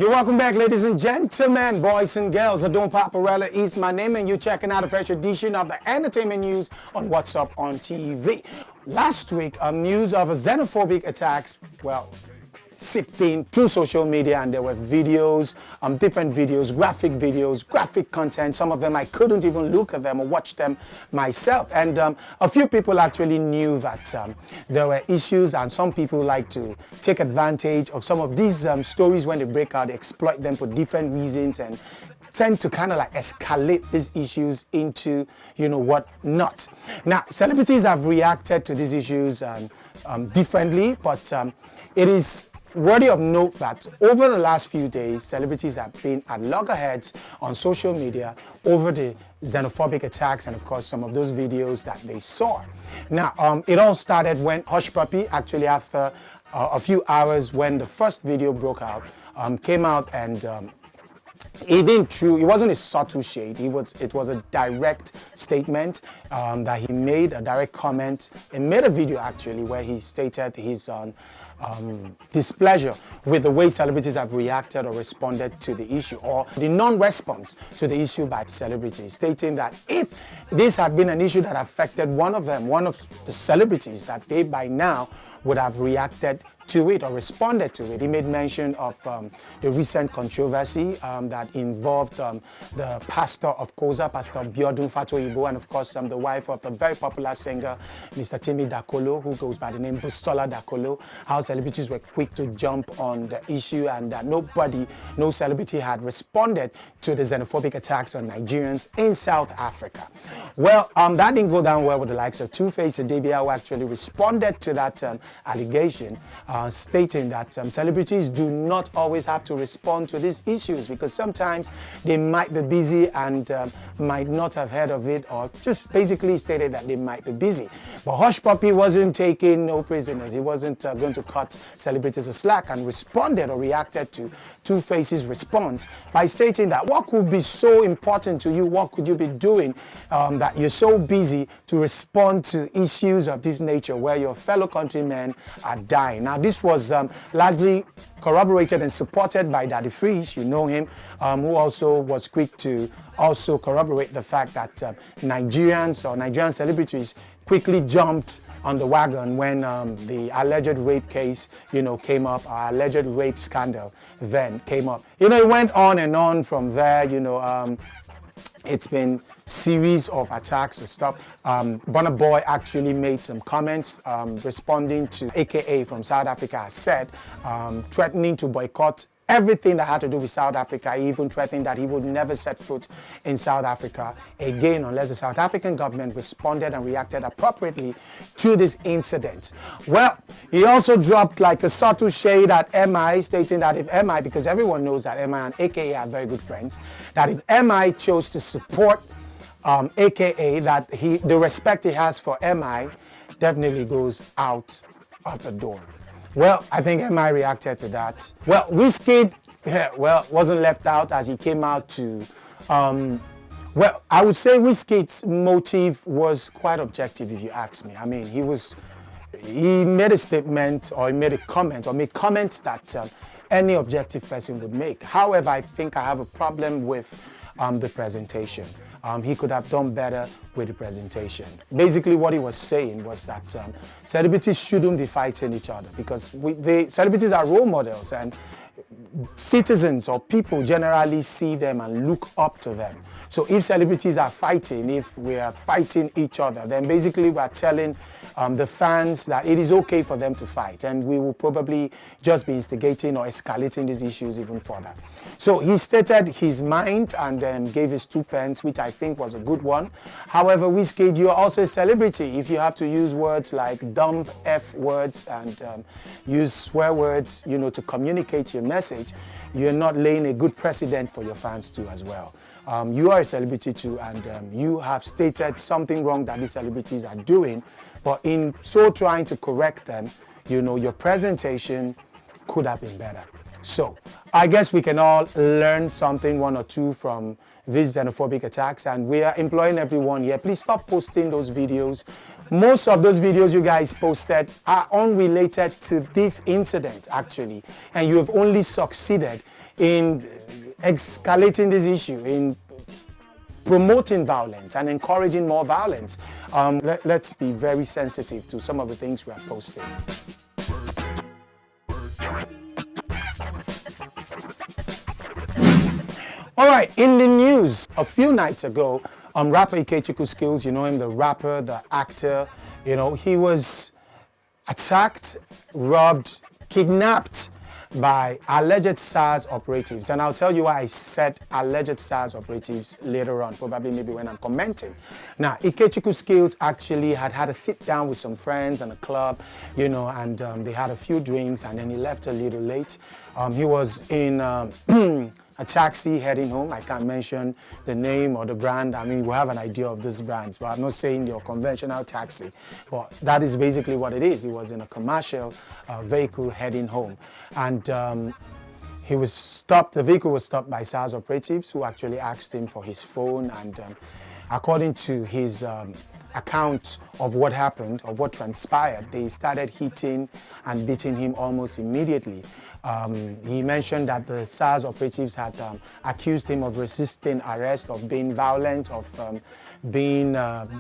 You're welcome back, ladies and gentlemen, boys and girls. Zdon Papporella is my name, and you're checking out a fresh edition of the entertainment news on What's Up on TV. Last week, news of xenophobic attacks, sipped in through social media, and there were videos, different videos, graphic content. Some of them I couldn't even look at them or watch them myself. And a few people actually knew that there were issues, and some people like to take advantage of some of these stories when they break out, exploit them for different reasons, and tend to kind of like escalate these issues into, what not. Now, celebrities have reacted to these issues differently, but it is worthy of note that over the last few days, celebrities have been at loggerheads on social media over the xenophobic attacks and, of course, some of those videos that they saw. Now, it all started when Hush Puppy, actually after a few hours when the first video broke out, came out and it wasn't a subtle shade. It was a direct statement that he made, a direct comment. He made a video actually where he stated his displeasure with the way celebrities have reacted or responded to the issue, or the non-response to the issue by celebrities, stating that if this had been an issue that affected one of the celebrities, that they by now would have reacted to it or responded to it. He made mention of the recent controversy that involved the pastor of Koza, Pastor Biodun Fatoyibo, and of course the wife of the very popular singer, Mr. Timi Dakolo, who goes by the name Busola Dakolo. How celebrities were quick to jump on the issue, and that no celebrity had responded to the xenophobic attacks on Nigerians in South Africa. Well, that didn't go down well with the likes of Two-Face Adebia, who actually responded to that allegation, stating that celebrities do not always have to respond to these issues because sometimes they might be busy and might not have heard of it, or just basically stated that they might be busy. But Hush Puppy wasn't taking no prisoners. He wasn't going to cut celebrities a slack, and responded or reacted to Two-Face's response by stating that what could be so important to you, what could you be doing that you're so busy to respond to issues of this nature where your fellow countrymen are dying. Now, this was largely corroborated and supported by Daddy Freeze, you know him, who also was quick to also corroborate the fact that Nigerian celebrities quickly jumped on the wagon when the alleged rape case, came up, our alleged rape scandal then came up. It went on and on from there, it's been series of attacks and stuff. Burna Boy actually made some comments responding to AKA from South Africa said, threatening to boycott everything that had to do with South Africa, even threatening that he would never set foot in South Africa again unless the South African government responded and reacted appropriately to this incident. Well, he also dropped like a subtle shade at MI, stating that if MI, because everyone knows that MI and AKA are very good friends, that if MI chose to support AKA, that the respect he has for MI definitely goes out of the door. Well, I think MI reacted to that. Well, Wizkid, wasn't left out as he came out to, I would say Wizkid's motive was quite objective if you ask me. I mean, he made a statement, or he made a comment, or made comments that any objective person would make. However, I think I have a problem with the presentation. He could have done better with the presentation. Basically, what he was saying was that celebrities shouldn't be fighting each other because celebrities are role models, and citizens or people generally see them and look up to them. So if celebrities are fighting, if we are fighting each other, then basically we are telling the fans that it is okay for them to fight, and we will probably just be instigating or escalating these issues even further. So he stated his mind and gave his 2 pence, which I think was a good one. However, Wizkid, you're also a celebrity. If you have to use words like dumb F words and use swear words, to communicate your message, you're not laying a good precedent for your fans too as well. You are a celebrity too, and you have stated something wrong that these celebrities are doing, but in so trying to correct them, your presentation could have been better. So I guess we can all learn something, one or two, from these xenophobic attacks, and we are imploring everyone here, please stop posting those videos. Most of those videos you guys posted are unrelated to this incident, actually, and you have only succeeded in escalating this issue, in promoting violence and encouraging more violence. Let's be very sensitive to some of the things we are posting. All right, in the news, a few nights ago, rapper Ikechukwu Skills, you know him, the rapper, the actor, you know, he was attacked, robbed, kidnapped by alleged SARS operatives. And I'll tell you why I said alleged SARS operatives later on, probably maybe when I'm commenting. Now, Ikechukwu Skills actually had a sit down with some friends and a club, you know, and they had a few drinks, and then he left a little late. He was in a taxi heading home. I can't mention the name or the brand. I mean, we have an idea of these brands, but I'm not saying your conventional taxi. But that is basically what it is. He was in a commercial vehicle heading home. And he was stopped, the vehicle was stopped by SARS operatives who actually asked him for his phone. And according to his account of what happened, of what transpired, they started hitting and beating him almost immediately. He mentioned that the SARS operatives had accused him of resisting arrest, of being violent, of being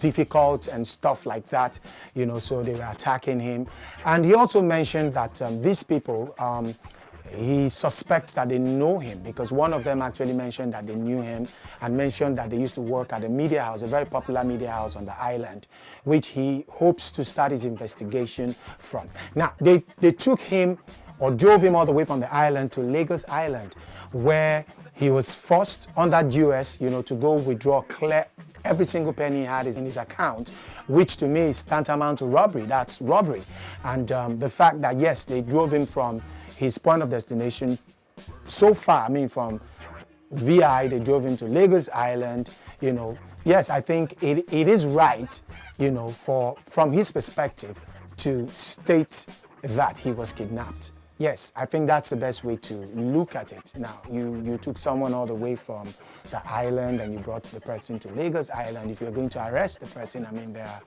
difficult and stuff like that, you know, so they were attacking him. And he also mentioned that these people, he suspects that they know him, because one of them actually mentioned that they knew him and mentioned that they used to work at a media house, a very popular media house on the island, which he hopes to start his investigation from. Now, they took him or drove him all the way from the island to Lagos Island, where he was forced under duress, you know, to go withdraw, clear every single penny he had is in his account, which to me is tantamount to robbery. That's robbery. And the fact that, yes, they drove him from his point of destination so far, I mean, from VI, they drove him to Lagos Island, you know. Yes, I think it is right, you know, from his perspective to state that he was kidnapped. Yes, I think that's the best way to look at it. Now, you took someone all the way from the island and you brought the person to Lagos Island. If you're going to arrest the person, I mean, there are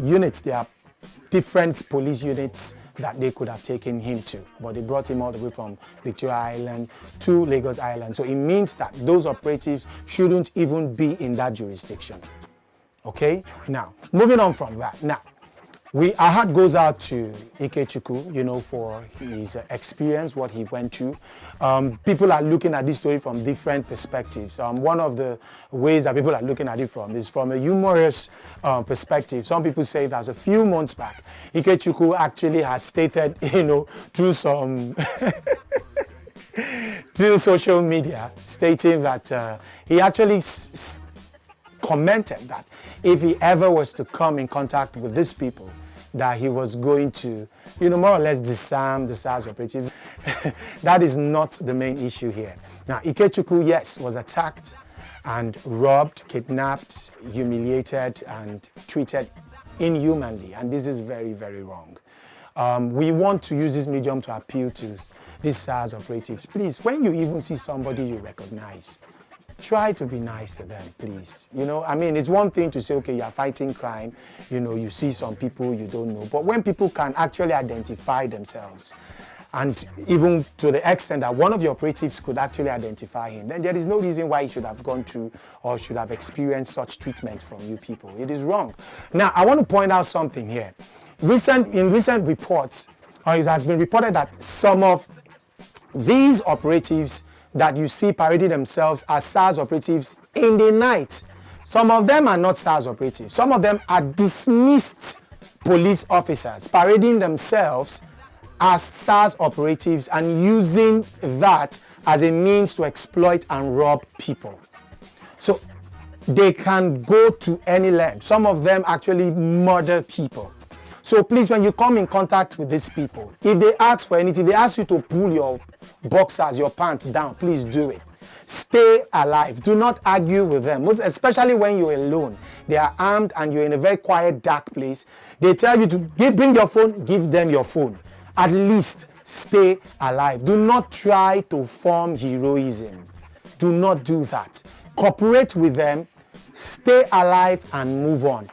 units, there are different police units that they could have taken him to, but they brought him all the way from Victoria Island to Lagos Island. So it means that those operatives shouldn't even be in that jurisdiction. Okay? Now, moving on from that. Now, our heart goes out to Ikechukwu, you know, for his experience, what he went through. People are looking at this story from different perspectives. One of the ways that people are looking at it from is from a humorous perspective. Some people say that a few months back, Ikechukwu actually had stated, you know, through some through social media, stating that he actually commented that if he ever was to come in contact with these people, that he was going to, you know, more or less disarm the SARS operatives. That is not the main issue here. Now, Ikechukwu, yes, was attacked and robbed, kidnapped, humiliated, and treated inhumanly. And this is very, very wrong. We want to use this medium to appeal to these SARS operatives. Please, when you even see somebody you recognize, try to be nice to them, please. You know, I mean, it's one thing to say, okay, you're fighting crime, you know, you see some people you don't know. But when people can actually identify themselves, and even to the extent that one of your operatives could actually identify him, then there is no reason why he should have gone through or should have experienced such treatment from you people. It is wrong. Now, I want to point out something here. In recent reports, it has been reported that some of these operatives that you see parading themselves as SARS operatives in the night, some of them are not SARS operatives. Some of them are dismissed police officers parading themselves as SARS operatives and using that as a means to exploit and rob people. So they can go to any length. Some of them actually murder people. So please, when you come in contact with these people, if they ask for anything, they ask you to pull your boxers, your pants down, please do it. Stay alive. Do not argue with them, most especially when you're alone. They are armed and you're in a very quiet, dark place. They tell you to bring your phone, give them your phone. at least stay alive. Do not try to form heroism. Do not do that. Cooperate with them, stay alive, and move on.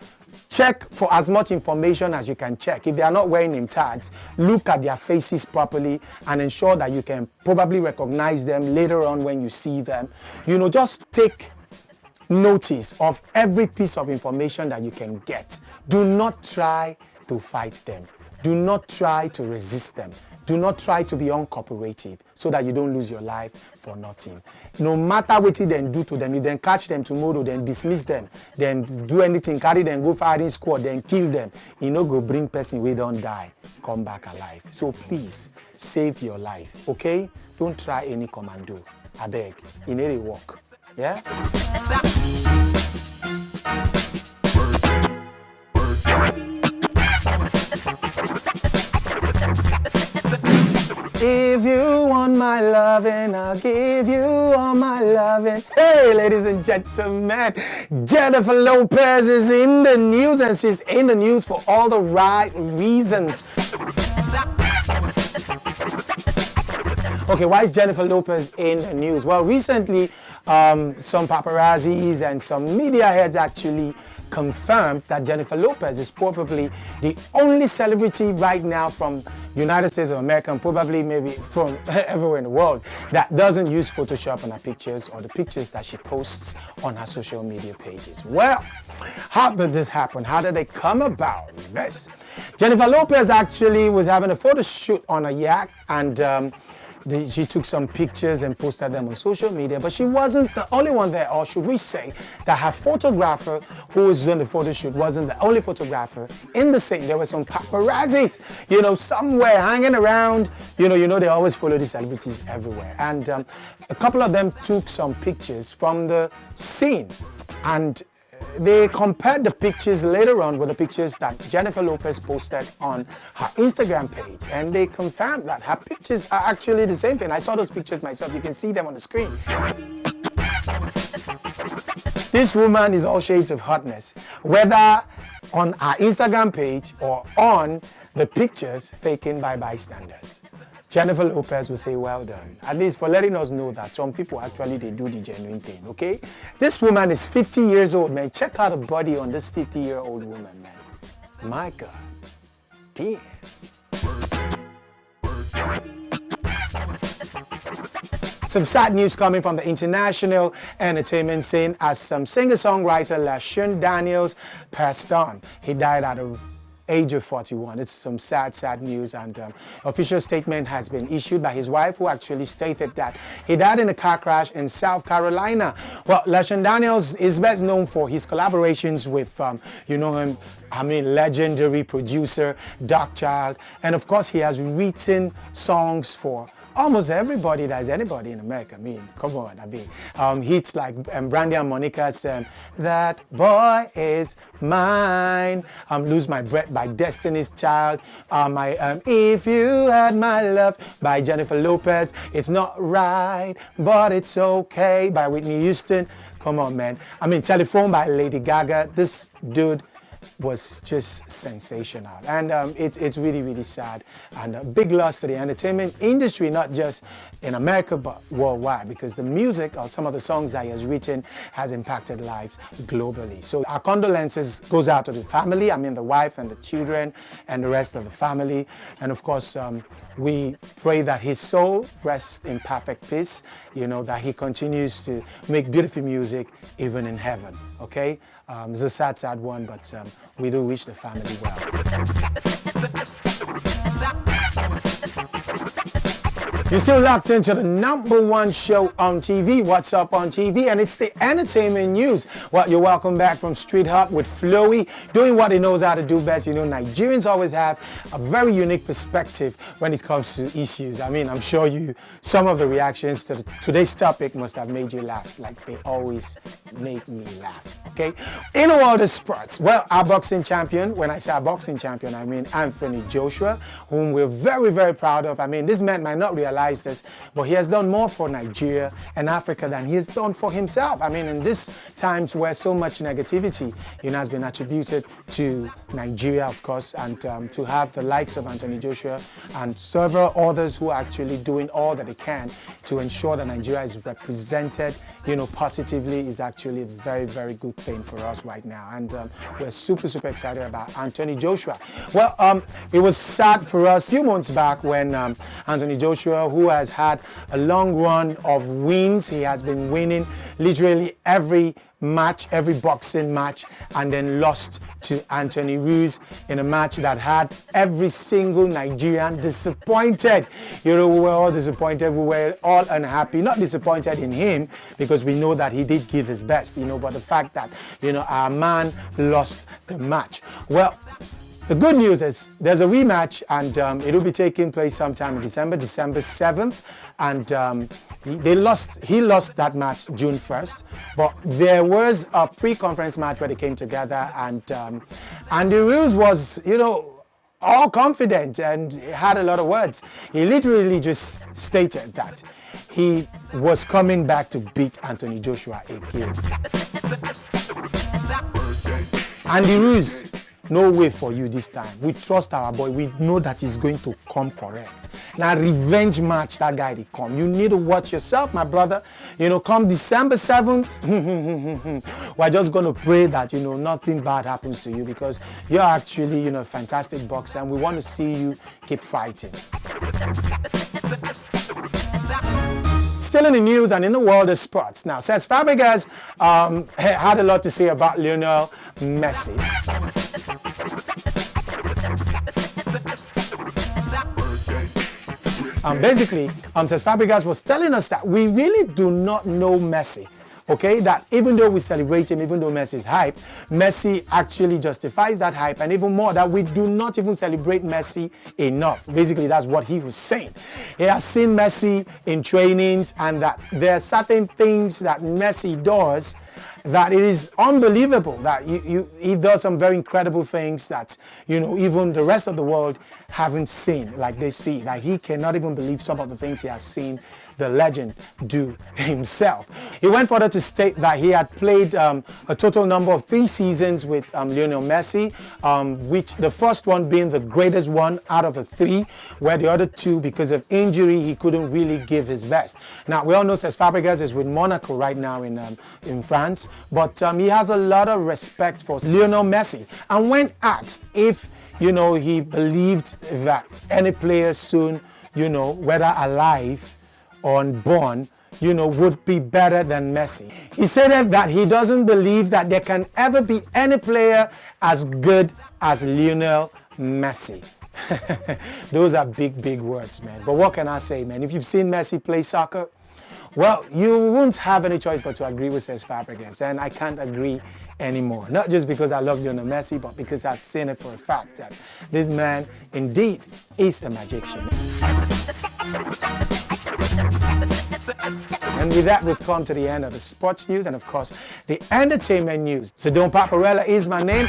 Check for as much information as you can check. If they are not wearing name tags, look at their faces properly and ensure that you can probably recognize them later on when you see them. Just take notice of every piece of information that you can get. Do not try to fight them. Do not try to resist them. Do not try to be uncooperative so that you don't lose your life for nothing. No matter what they do to them, if they catch them tomorrow, then dismiss them, then do anything, carry them, go firing squad, then kill them. Go bring person we don't die, come back alive. So please, save your life, okay? Don't try any commando. I beg, you need a walk, yeah? If you want my loving, I'll give you all my loving. Hey, ladies and gentlemen, Jennifer Lopez is in the news, and she's in the news for all the right reasons. Okay, why is Jennifer Lopez in the news? Well, recently, some paparazzis and some media heads actually confirmed that Jennifer Lopez is probably the only celebrity right now from United States of America, and probably maybe from everywhere in the world, that doesn't use Photoshop on her pictures or the pictures that she posts on her social media pages. Well, how did this happen? How did it come about? This Jennifer Lopez actually was having a photo shoot on a yacht, and she took some pictures and posted them on social media, but she wasn't the only one there, or should we say that her photographer who was doing the photo shoot wasn't the only photographer in the scene. There were some paparazzis, somewhere hanging around. They always follow the celebrities everywhere. And a couple of them took some pictures from the scene, and they compared the pictures later on with the pictures that Jennifer Lopez posted on her Instagram page, and they confirmed that her pictures are actually the same thing. I saw those pictures myself. You can see them on the screen. This woman is all shades of hotness, whether on her Instagram page or on the pictures taken by bystanders. Jennifer Lopez will say, well done, at least for letting us know that some people actually, they do the genuine thing, okay? This woman is 50 years old, man. Check out the body on this 50-year-old woman, man. My God. Damn. Some sad news coming from the international entertainment scene as some singer-songwriter LaShawn Daniels passed on. He died at a age of 41. It's some sad news, and official statement has been issued by his wife, who actually stated that he died in a car crash in South Carolina. Well, LaShawn Daniels is best known for his collaborations with, legendary producer Darkchild, and of course he has written songs for almost everybody that's anybody in America. Come on, hits like Brandy and Monica's That Boy Is Mine, Lose My Breath by Destiny's Child, If You Had My Love by Jennifer Lopez, It's Not Right, But It's Okay by Whitney Houston. Come on, man. Telephone by Lady Gaga. This dude was just sensational, and it's really sad, and a big loss to the entertainment industry, not just in America but worldwide, because the music or some of the songs that he has written has impacted lives globally. So our condolences goes out to the family, the wife and the children and the rest of the family, and of course we pray that his soul rests in perfect peace, that he continues to make beautiful music even in heaven, okay? It's a sad one, but we do wish the family well. You're still locked into the #1 show on TV, What's Up on TV, and it's the entertainment news. Well, you're welcome back from Street Hop with Flowy, doing what he knows how to do best. Nigerians always have a very unique perspective when it comes to issues. I'm sure some of the reactions to today's topic must have made you laugh, like they always make me laugh, okay? In the world of sports, well, our boxing champion, when I say our boxing champion, I mean Anthony Joshua, whom we're very, very proud of. This man might not realize realize this, but he has done more for Nigeria and Africa than he has done for himself. I mean, in these times where so much negativity, has been attributed to Nigeria, of course, and to have the likes of Anthony Joshua and several others who are actually doing all that they can to ensure that Nigeria is represented, positively, is actually a very, very good thing for us right now. And we're super, super excited about Anthony Joshua. Well, it was sad for us a few months back when Anthony Joshua, who has had a long run of wins, he has been winning literally every match, every boxing match, and then lost to Anthony Ruiz in a match that had every single Nigerian disappointed. We were all disappointed, we were all unhappy, not disappointed in him because we know that he did give his best, but the fact that, our man lost the match. Well, the good news is there's a rematch, and it will be taking place sometime in December 7th, and he lost that match June 1st, but there was a pre-conference match where they came together, and the Ruiz was, all confident and had a lot of words. He literally just stated that he was coming back to beat Anthony Joshua again. Andy Ruiz, no way for you this time. We trust our boy. We know that he's going to come correct. Now, revenge match, that guy they come. You need to watch yourself, my brother. Come December 7th, we're just going to pray that, nothing bad happens to you because you're actually, a fantastic boxer, and we want to see you keep fighting. Still in the news and in the world of sports. Now, Cesc Fabregas had a lot to say about Lionel Messi. Basically, Cesc Fabregas was telling us that we really do not know Messi. Okay, that even though we celebrate him, even though Messi is hype, Messi actually justifies that hype, and even more, that we do not even celebrate Messi enough. Basically, that's what he was saying. He has seen Messi in trainings, and that there are certain things that Messi does that it is unbelievable, that he does some very incredible things that, even the rest of the world haven't seen like they see. Like, he cannot even believe some of the things he has seen the legend do himself. He went further to state that he had played a total number of 3 seasons with Lionel Messi, which the first one being the greatest one out of the 3, where the other 2, because of injury, he couldn't really give his best. Now, we all know Cesc Fabregas is with Monaco right now in France, but he has a lot of respect for Lionel Messi. And when asked if, he believed that any player soon, whether alive or unborn, would be better than Messi, he said that he doesn't believe that there can ever be any player as good as Lionel Messi. Those are big, big words, man. But what can I say, man? If you've seen Messi play soccer, well, you won't have any choice but to agree with Cesc Fabregas, and I can't agree anymore. Not just because I love Lionel Messi, but because I've seen it for a fact that this man indeed is a magician. And with that, we've come to the end of the sports news and, of course, the entertainment news. Zdon Papporella is my name.